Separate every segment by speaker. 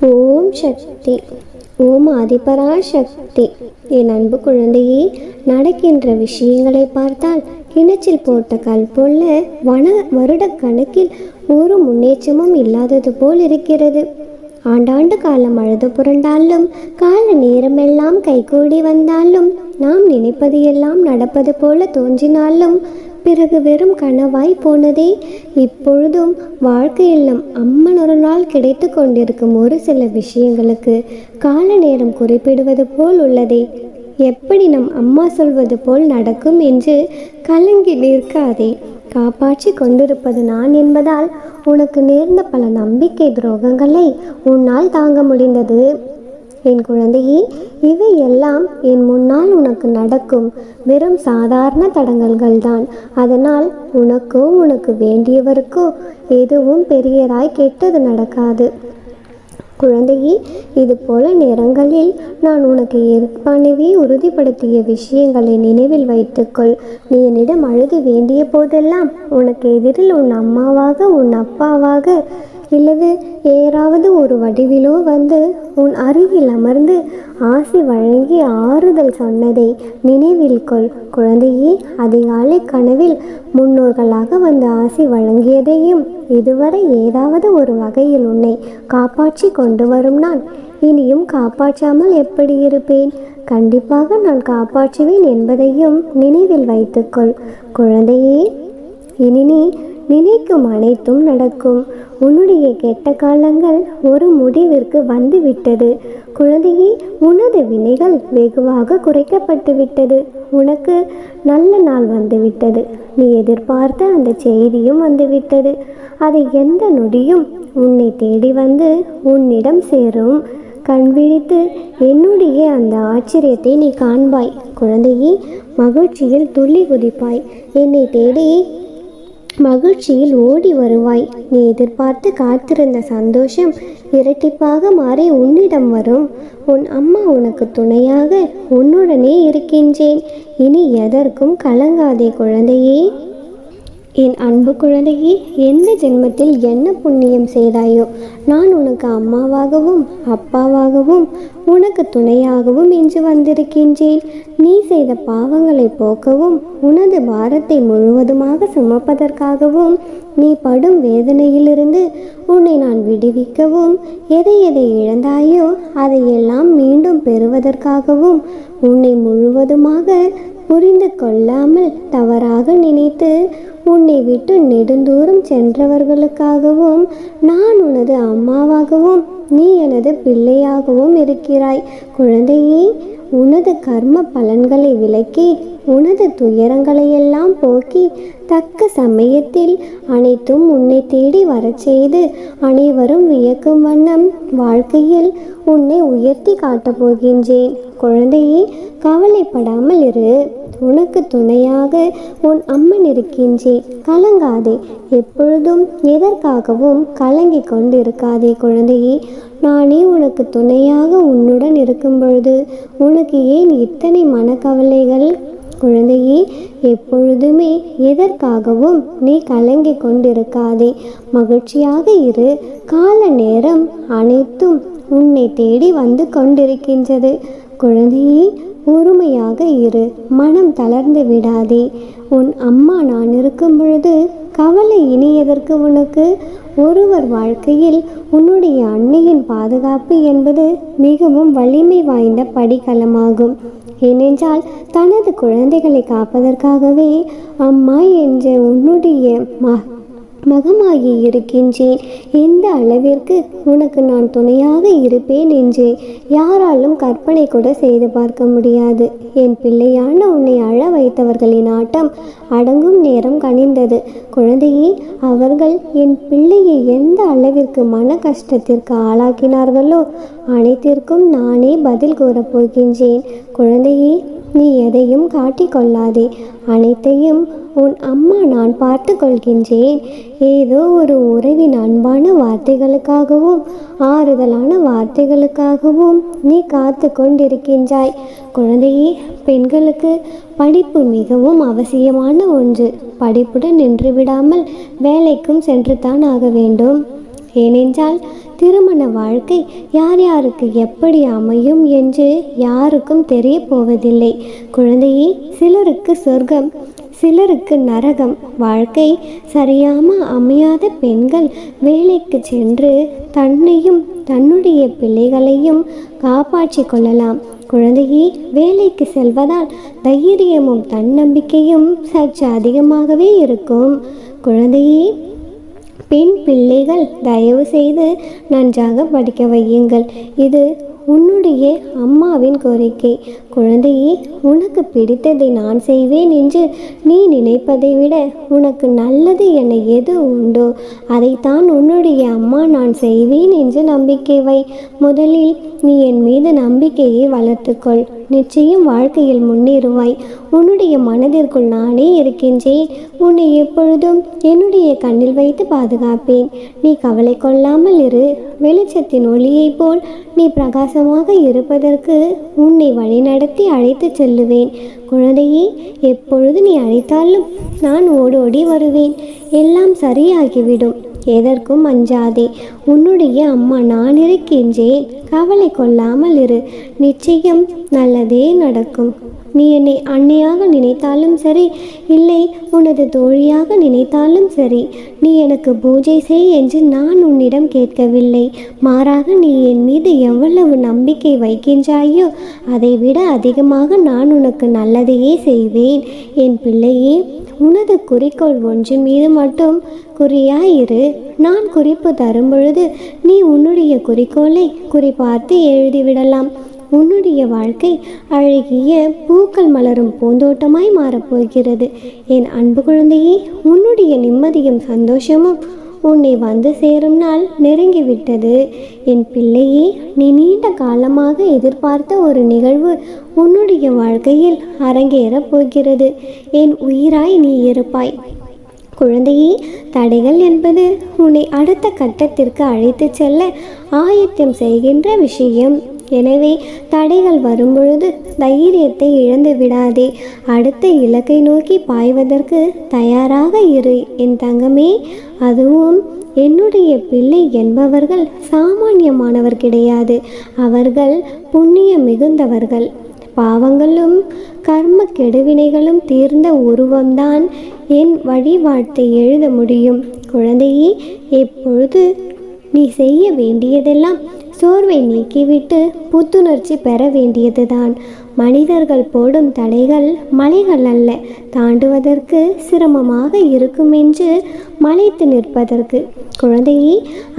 Speaker 1: ஓம் சக்தி. ஓம் ஆதிபரா சக்தி. என் அன்பு குழந்தையே, நடக்கின்ற விஷயங்களை பார்த்தால் கிணற்றில் போட்ட கல் போல வருட கணக்கில் ஒரு முன்னேற்றமும் இல்லாதது போல் இருக்கிறது. ஆண்டாண்டு காலம் அழுது புரண்டாலும், கால நேரமெல்லாம் கைகூடி வந்தாலும், நாம் நினைப்பது எல்லாம் நடப்பது போல தோன்றினாலும் பிறகு வெறும் கனவாய் போனதே. இப்பொழுதும் வாழ்க்கையில் நம் அம்மனொருளால் கிடைத்து கொண்டிருக்கும் ஒரு சில விஷயங்களுக்கு கால நேரம் குறிப்பிடுவது போல் உள்ளதே. எப்படி நம் அம்மா சொல்வது போல் நடக்கும் என்று கலங்கி நிற்காதே. காப்பாற்றி கொண்டிருப்பது நான் என்பதால் உனக்கு நேர்ந்த பல நம்பிக்கை துரோகங்களை உன்னால் தாங்க முடிந்தது. என் குழந்தையே, இவை எல்லாம் என் முன்னால் உனக்கு நடக்கும் வெறும் சாதாரண தடங்கல்கள் தான். அதனால் உனக்கோ உனக்கு வேண்டியவருக்கோ எதுவும் பெரியதாய் கெட்டது நடக்காது. குழந்தையே, இது போல நேரங்களில் நான் உனக்கு ஏற்கனவே உறுதிப்படுத்திய விஷயங்களை நினைவில் வைத்துக்கொள். நீ என்னிடம் அழுக வேண்டிய போதெல்லாம் உனக்கு எதிரில் உன் அம்மாவாக, உன் அப்பாவாக, இல்லது ஏறாவது ஒரு வடிவிலோ வந்து உன் அருகில் அமர்ந்து ஆசி வழங்கி ஆறுதல் சொன்னதை நினைவில் கொள். குழந்தையே, அதிகாலை கனவில் முன்னோர்களாக வந்து ஆசி வழங்கியதையும், இதுவரை ஏதாவது ஒரு வகையில் உன்னை காப்பாற்றி கொண்டு வரும் நான் இனியும் காப்பாற்றாமல் எப்படி இருப்பேன்? கண்டிப்பாக நான் காப்பாற்றுவேன் என்பதையும் நினைவில் வைத்துக்கொள். குழந்தையே, இனி நீ நினைக்கும் அனைத்தும் நடக்கும். உன்னுடைய கெட்ட காலங்கள் ஒரு முடிவிற்கு வந்துவிட்டது. குழந்தையே, உனது வினைகள் வெகுவாக குறைக்கப்பட்டு விட்டது. உனக்கு நல்ல நாள் வந்துவிட்டது. நீ எதிர்பார்த்த அந்த செய்தியும் வந்துவிட்டது. அதை எந்த நொடியும் உன்னை தேடி வந்து உன்னிடம் சேரும். கண் விழித்து என்னுடைய அந்த ஆச்சரியத்தை நீ காண்பாய். குழந்தையே, மகிழ்ச்சியில் துள்ளி குதிப்பாய். என்னை தேடி மகிழ்ச்சியில் ஓடி வருவாய். நீ எதிர்பார்த்து காத்திருந்த சந்தோஷம் இரட்டிப்பாக மாறி உன்னிடம் வரும். உன் அம்மா உனக்கு துணையாக உன்னுடனே இருக்கின்றேன். இனி எதற்கும் கலங்காதே குழந்தையே. என் அன்பு குழந்தையே, எந்த ஜென்மத்தில் என்ன புண்ணியம் செய்தாயோ நான் உனக்கு அம்மாவாகவும் அப்பாவாகவும் உனக்கு துணையாகவும் இன்று வந்திருக்கின்றேன். நீ செய்த பாவங்களை போக்கவும், உனது பாரத்தை முழுவதுமாக சுமப்பதற்காகவும், நீ படும் வேதனையிலிருந்து உன்னை நான் விடுவிக்கவும், எதை எதை இழந்தாயோ அதையெல்லாம் மீண்டும் பெறுவதற்காகவும், உன்னை முழுவதுமாக புரிந்து கொள்ளாமல் தவறாக நினைத்து உன்னை விட்டு நெடுந்தூரம் சென்றவர்களுக்காகவும் நான் உனது அம்மாவாகவும் நீ எனது பிள்ளையாகவும் இருக்கிறாய். குழந்தையே, உனது கர்ம பலன்களை விலக்கி உனது துயரங்களையெல்லாம் போக்கி தக்க சமயத்தில் அனைத்தும் உன்னை தேடி வரச் செய்து அனைவரும் வியக்கும் வண்ணம் வாழ்க்கையில் உன்னை உயர்த்தி காட்டப் போகின்றேன். குழந்தையே, கவலைப்படாமல் இரு. உனக்கு துணையாக உன் அம்மன் இருக்கின்றேன். கலங்காதே. எப்பொழுதும் எதற்காகவும் கலங்கி கொண்டு இருக்காதே குழந்தையே. நானே உனக்கு துணையாக உன்னுடன் இருக்கும் பொழுது உனக்கு ஏன் இத்தனை மனக்கவலைகள்? குழந்தையே, எப்பொழுதுமே எதற்காகவும் நீ கலங்கி கொண்டிருக்காதே. மகிழ்ச்சியாக இரு. கால நேரம் அனைத்தும் உன்னை தேடி வந்து கொண்டிருக்கின்றது. குழந்தையே, பொறுமையாக இரு. மனம் தளர்ந்து விடாதே. உன் அம்மா நான் இருக்கும் பொழுது கவலை இனி எதற்கு உனக்கு? ஒருவர் வாழ்க்கையில் உன்னுடைய அன்னையின் பாதுகாப்பு என்பது மிகவும் வலிமை வாய்ந்த படிக்கலமாகும். ஏனென்றால் தனது குழந்தைகளை காப்பதற்காகவே அம்மா என்ற உன்னுடைய மகமாகி இருக்கின்றேன். எந்த அளவிற்கு உனக்கு நான் துணையாக இருப்பேன் என்று யாராலும் கற்பனை கூட செய்து பார்க்க முடியாது. என் பிள்ளையான உன்னை அழ வைத்தவர்களின் ஆட்டம் அடங்கும் நேரம் கனிந்தது. குழந்தையே, அவர்கள் என் பிள்ளையை எந்த அளவிற்கு மன கஷ்டத்திற்கு ஆளாக்கினார்களோ அனைத்திற்கும் நானே பதில் கூறப்போகின்றேன். குழந்தையே, நீ எதையும் காட்டிக்கொள்ளாதே. அனைத்தையும் உன் அம்மா நான் பார்த்து கொள்கின்றேன். ஏதோ ஒரு உறவின் அன்பான வார்த்தைகளுக்காகவும் ஆறுதலான வார்த்தைகளுக்காகவும் நீ காத்து கொண்டிருக்கின்றாய். குழந்தையே, பெண்களுக்கு படிப்பு மிகவும் அவசியமான ஒன்று. படிப்புடன் நின்று விடாமல் வேலைக்கும் சென்று தான் ஆக வேண்டும். ஏனென்றால் திருமண வாழ்க்கை யார் யாருக்கு எப்படி அமையும் என்று யாருக்கும் தெரிய போவதில்லை. குழந்தையே, சிலருக்கு சொர்க்கம், சிலருக்கு நரகம். வாழ்க்கை சரியாம அமையாத பெண்கள் வேலைக்கு சென்று தன்னையும் தன்னுடைய பிள்ளைகளையும் காப்பாற்றி கொள்ளலாம். குழந்தையே, வேலைக்கு செல்வதால் தைரியமும் தன்னம்பிக்கையும் சற்று அதிகமாகவே இருக்கும். குழந்தையே, பெண் பிள்ளைகள் தயவு செய்து நன்றாக படிக்க வையுங்கள். இது உன்னுடைய அம்மாவின் கோரிக்கை. குழந்தையே, உனக்கு பிடித்ததை நான் செய்வேன் என்று நீ நினைப்பதை விட உனக்கு நல்லது என எது உண்டோ அதைத்தான் உன்னுடைய அம்மா நான் செய்வேன் என்று நம்பிக்கை வை. முதலில் நீ என் மீது நம்பிக்கையை வளர்த்துக்கொள். நிச்சயம் வாழ்க்கையில் முன்னேறுவாய். உன்னுடைய மனதிற்குள் நானே இருக்கின்றேன். உன்னை எப்பொழுதும் என்னுடைய கண்ணில் வைத்து பாதுகாப்பேன். நீ கவலை கொள்ளாமல் இரு. வெளிச்சத்தின் ஒளியைப் போல் நீ பிரகாசமாக இருப்பதற்கு உன்னை வழிநடத்தி அழைத்து செல்லுவேன். குழந்தையே, எப்பொழுது நீ அழைத்தாலும் நான் ஓடோடி வருவேன். எல்லாம் சரியாகிவிடும். எதற்கும் அஞ்சாதே. உன்னுடைய அம்மா நான் இருக்கின்றேன். கவலை கொள்ளாமல் இரு. நிச்சயம் நல்லதே நடக்கும். நீ என்னை அன்னையாக நினைத்தாலும் சரி, இல்லை உனது தோழியாக நினைத்தாலும் சரி, நீ எனக்கு பூஜை செய் என்று நான் உன்னிடம் கேட்கவில்லை. மாறாக நீ என் மீது எவ்வளவு நம்பிக்கை வைக்கின்றாயோ அதைவிட அதிகமாக நான் உனக்கு நல்லதையே செய்வேன். என் பிள்ளையே, உனது குறிக்கோள் ஒன்று மீது மட்டும் குறியாயிரு. நான் குறிப்பு தரும் பொழுது நீ உன்னுடைய குறிக்கோளை குறிப்பார்த்து எழுதிவிடலாம். உன்னுடைய வாழ்க்கை அழகிய பூக்கள் மலரும் பூந்தோட்டமாய் மாறப்போகிறது. என் அன்பு குழந்தையே, உன்னுடைய நிம்மதியும் சந்தோஷமும் உன்னை வந்து சேரும் நாள் நெருங்கிவிட்டது. என் பிள்ளையே, நீ நீண்ட காலமாக எதிர்பார்த்த ஒரு நிகழ்வு உன்னுடைய வாழ்க்கையில் அரங்கேறப் போகிறது. என் உயிராய் நீ இருப்பாய். குழந்தையே, தடைகள் என்பது உன்னை அடுத்த கட்டத்திற்கு அழைத்து செல்ல ஆயத்தம் செய்கின்ற விஷயம். எனவே தடைகள் வரும்பொழுது தைரியத்தை இழந்து விடாதே. அடுத்த இலக்கை நோக்கி பாய்வதற்கு தயாராக இரு என் தங்கமே. அதுவும் என்னுடைய பிள்ளை என்பவர்கள் சாமானியமானவர் கிடையாது. அவர்கள் புண்ணியம் மிகுந்தவர்கள். பாவங்களும் கர்ம கெடுவினைகளும் தீர்ந்த உருவம்தான் என் வழிபாட்டை எழுத முடியும். குழந்தையே, எப்பொழுது நீ செய்ய வேண்டியதெல்லாம் சோர்வை நீக்கிவிட்டு புத்துணர்ச்சி பெற வேண்டியதுதான். மனிதர்கள் போடும் தடைகள் மலைகள் அல்ல, தாண்டுவதற்கு சிரமமாக இருக்கும் என்று மலைத்து நிற்பதற்கு. குழந்தையே,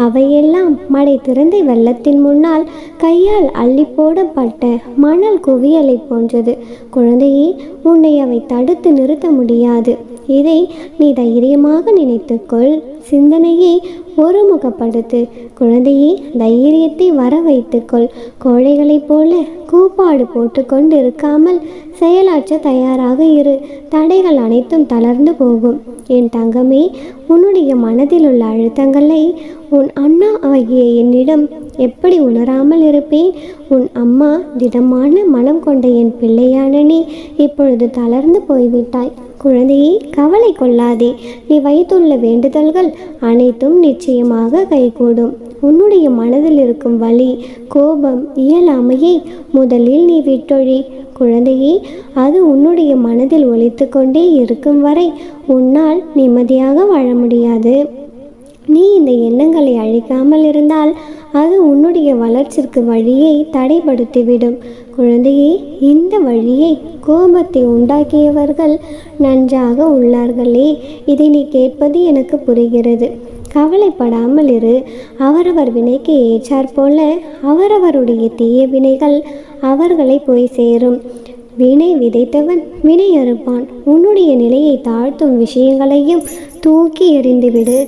Speaker 1: அவையெல்லாம் மடை திறந்த வெள்ளத்தின் முன்னால் கையால் அள்ளி போடப்பட்ட மணல் குவியலை போன்றது. குழந்தையே, உன்னை அவை தடுத்து நிறுத்த முடியாது. இதை நீ தைரியமாக நினைத்துக்கொள். சிந்தனையை ஒருமுகப்படுத்து. குழந்தையே, தைரியத்தை வர வைத்துக்கொள். கோழைகளைப் போல கூப்பாடு போட்டுக்கொண்டு இருக்காமல் செயலாற்ற தயாராக இரு. தடைகள் அனைத்தும் தளர்ந்து போகும். என் தங்கமே, உன்னுடைய மனதில் உள்ள அழுத்தங்களை உன் அண்ணா ஆகிய என்னிடம் எப்படி உணராமல் இருப்பேன்? உன் அம்மா திடமான மனம் கொண்ட என் பிள்ளையான நீ இப்பொழுது தளர்ந்து போய்விட்டாய். குழந்தையே, கவலை கொள்ளாதே. நீ வைத்துள்ள வேண்டுதல்கள் அனைத்தும் நிச்சயமாக கைகூடும். உன்னுடைய மனதில் இருக்கும் வலி, கோபம், இயலாமையை முதலில் நீ விட்டொழி. குழந்தையே, அது உன்னுடைய மனதில் ஒலித்து கொண்டே இருக்கும் வரை உன்னால் நிம்மதியாக வாழ முடியாது. நீ இந்த எண்ணங்களை அழிக்காமல் இருந்தால் அது உன்னுடைய வளர்ச்சிக்கு வழியை தடைப்படுத்திவிடும். குழந்தையே, இந்த வழியை கோபத்தை உண்டாக்கியவர்கள் நன்றாக உள்ளார்களே. இதை நீ கேட்பது எனக்கு புரிகிறது. கவலைப்படாமல் இரு. அவரவர் வினைக்கு ஏற்றாற் போல அவரவருடைய தீய வினைகள் அவர்களை போய் சேரும். வினை விதைத்தவன் வினை அறுப்பான். உன்னுடைய நிலையை தாழ்த்தும் விஷயங்களையும் தூக்கி எறிந்துவிடு.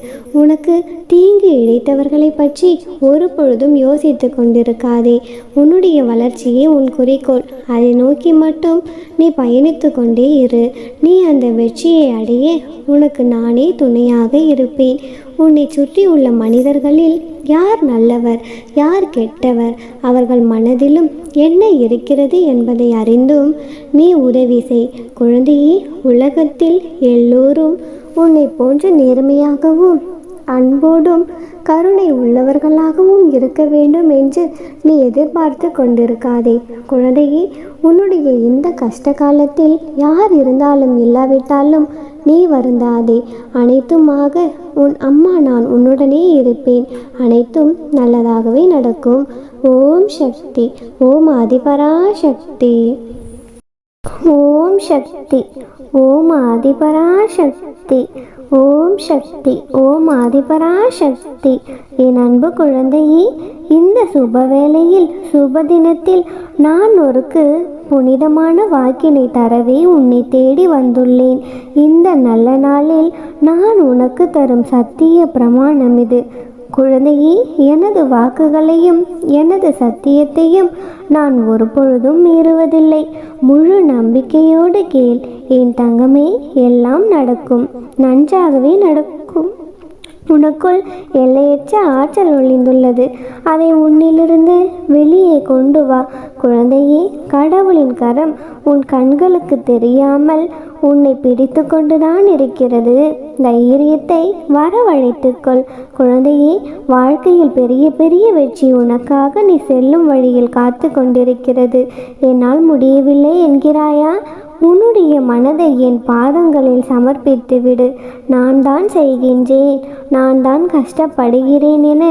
Speaker 1: உனக்கு தீங்கு இழைத்தவர்களை பற்றி ஒரு பொழுதும் யோசித்து கொண்டிருக்காதே. உன்னுடைய வளர்ச்சியே உன் குறிக்கோள். அதை நோக்கி மட்டும் நீ பயணித்து கொண்டே இரு. நீ அந்த வெற்றியை அடைய உனக்கு நானே துணையாக இருப்பேன். உன்னை சுற்றி உள்ள மனிதர்களில் யார் நல்லவர், யார் கெட்டவர், அவர்கள் மனதிலும் என்ன இருக்கிறது என்பதை அறிந்தும் நீ உதவி செய். குழந்தையே, உலகத்தில் எல்லோரும் உன்னை போன்ற நேர்மையாகவும் அன்போடும் கருணை உள்ளவர்களாகவும் இருக்க வேண்டும் என்று நீ எதிர்பார்த்து கொண்டிருக்காதே. குழந்தையே, உன்னுடைய இந்த கஷ்ட காலத்தில் யார் இருந்தாலும் இல்லாவிட்டாலும் நீ வருந்தாதே. அனைத்துமாக உன் அம்மா நான் உன்னுடனே இருப்பேன். அனைத்தும் நல்லதாகவே நடக்கும். ஓம் சக்தி. ஓம் ஆதிபராசக்தி. ஓம் சக்தி. ஓம் ஆதிபராசக்தி. ஓம் சக்தி. ஓம் ஆதிபராசக்தி. என் அன்பு குழந்தையே, இந்த சுப வேளையில் சுப தினத்தில் நான் ஒருக்கு புனிதமான வாக்கினை தரவே உன்னை தேடி வந்துள்ளேன். இந்த நல்ல நாளில் நான் உனக்கு தரும் சத்திய பிரமாணம் இது. குழந்தையே, எனது வாக்குகளையும் எனது சத்தியத்தையும் நான் ஒருபொழுதும் மீறுவதில்லை. முழு நம்பிக்கையோடு கேள் என் தங்கமே. எல்லாம் நடக்கும், நன்றாகவே நடக்கும். உனக்குள் எல்லையற்ற ஆற்றல் ஒளிந்துள்ளது. அதை உன்னிலிருந்து வெளியே கொண்டு வா. குழந்தையே, கடவுளின் கரம் உன் கண்களுக்கு தெரியாமல் உன்னை பிடித்து கொண்டுதான் இருக்கிறது. தைரியத்தை வரவழைத்துக்கொள். குழந்தையே, வாழ்க்கையில் பெரிய பெரிய வெற்றி உனக்காக நீ செல்லும் வழியில் காத்து கொண்டிருக்கிறது. என்னால் முடியவில்லை என்கிறாயா? உன்னுடைய மனதை என் பாதங்களில் சமர்ப்பித்து விடு. நான் தான் செய்கின்றேன், நான் தான் கஷ்டப்படுகிறேன் என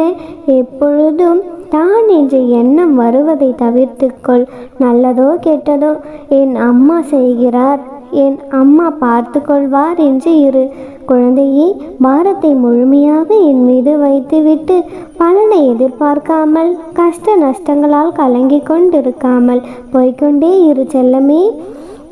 Speaker 1: எப்பொழுதும் தான் என்ற எண்ணம் வருவதை தவிர்த்துக்கொள். நல்லதோ கெட்டதோ என் அம்மா செய்கிறார், என் அம்மா பார்த்து கொள்வார் என்று இரு. குழந்தையே, பாரத்தை முழுமையாக என் மீது வைத்துவிட்டு பலனை எதிர்பார்க்காமல் கஷ்ட நஷ்டங்களால் கலங்கி கொண்டிருக்காமல் போய்கொண்டே இரு செல்லமே.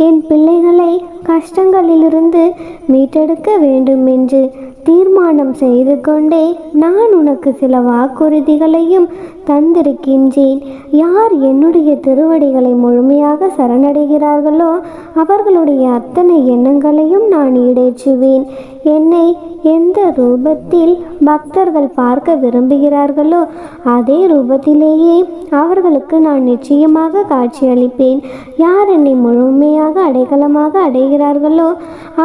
Speaker 1: என் பிள்ளைகளை கஷ்டங்களிலிருந்து மீட்டெடுக்க வேண்டும் என்று தீர்மானம் செய்து கொண்டே நான் உனக்கு சில வாக்குறுதிகளையும் தந்திருக்கின்றேன். யார் என்னுடைய திருவடிகளை முழுமையாக சரணடைகிறார்களோ அவர்களுடைய அத்தனை எண்ணங்களையும் நான் ஈடேற்றுவேன். என்னை எந்த ரூபத்தில் பக்தர்கள் பார்க்க விரும்புகிறார்களோ அதே ரூபத்திலேயே அவர்களுக்கு நான் நிச்சயமாக காட்சியளிப்பேன். யார் என்னை முழுமையாக அடைக்கலமாக அடைகிறார்களோ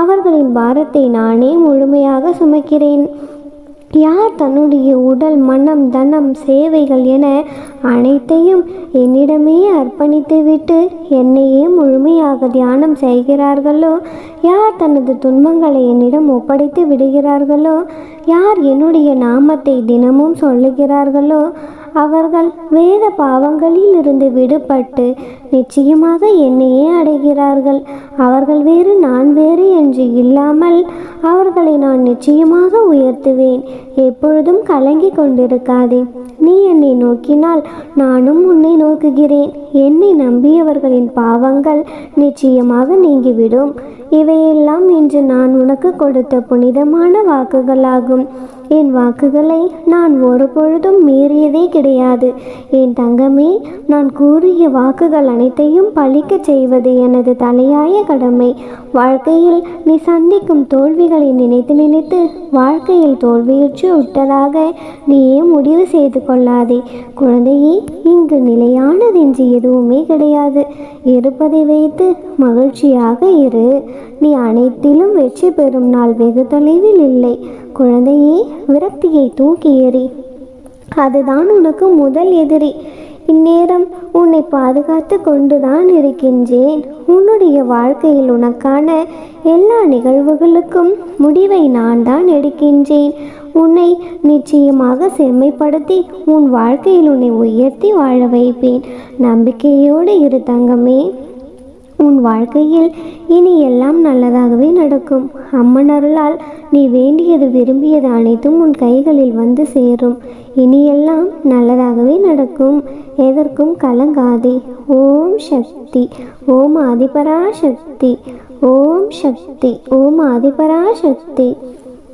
Speaker 1: அவர்களின் பாரத்தை நானே முழுமையாக சுமக்கிறேன். யார் தன்னுடைய உடல், மனம், தனம், சேவைகள் என அனைத்தையும் என்னிடமே அர்ப்பணித்துவிட்டு என்னையே முழுமையாக தியானம் செய்கிறார்களோ, யார் தனது துன்பங்களை என்னிடம் ஒப்படைத்து விடுகிறார்களோ, யார் என்னுடைய நாமத்தை தினமும் சொல்லுகிறார்களோ அவர்கள் வேத பாவங்களில் இருந்து விடுபட்டு நிச்சயமாக என்னையே அடைகிறார்கள். அவர்கள் வேறு நான் வேறு என்று இல்லாமல் அவர்களை நான் நிச்சயமாக உயர்த்துவேன். எப்பொழுதும் கலங்கி கொண்டிருக்காதே. நீ என்னை நோக்கினால் நானும் உன்னை நோக்குகிறேன். என்னை நம்பியவர்களின் பாவங்கள் நிச்சயமாக நீங்கிவிடும். இவையெல்லாம் இன்று நான் உனக்கு கொடுத்த புனிதமான வாக்குகளாகும். என் வாக்குகளை நான் ஒருபொழுதும் மீறியதே கிடையாது. என் தங்கமே, நான் கூறிய வாக்குகள் அனைத்தையும் பலிக்கச் செய்வது எனது தலையாய கடமை. வாழ்க்கையில் நீ சந்திக்கும் தோல்விகளை நினைத்து நினைத்து வாழ்க்கையில் தோல்வியுற்று விட்டதாக நீயே முடிவு செய்து கொள்ளாதே. குழந்தையே, இங்கு நிலையானதென்று எதுவுமே கிடையாது. இருப்பதை வைத்து மகிழ்ச்சியாக இரு. நீ அனைத்திலும் வெற்றி பெறும் நாள் வெகு தொலைவில் இல்லை. குழந்தையே, விரக்தியை தூக்கி எறி. அதுதான் உனக்கு முதல் எதிரி. இந்நேரம் உன்னை பாதுகாத்து கொண்டுதான் இருக்கின்றேன். உன்னுடைய வாழ்க்கையில் உனக்கான எல்லா நிகழ்வுகளுக்கும் முடிவை நான் தான் எடுக்கின்றேன். உன்னை நிச்சயமாக செம்மைப்படுத்தி உன் வாழ்க்கையில் உன்னை உயர்த்தி வாழ வைப்பேன். நம்பிக்கையோடு இரு தங்கமே. உன் வாழ்க்கையில் இனி எல்லாம் நல்லதாகவே நடக்கும். அம்மன் அருளால் நீ வேண்டியது விரும்பியது அனைத்தும் உன் கைகளில் வந்து சேரும். இனி எல்லாம் நல்லதாகவே நடக்கும். எதற்கும் கலங்காதே. ஓம் சக்தி. ஓம் ஆதிபராசக்தி. ஓம் சக்தி. ஓம் ஆதிபராசக்தி.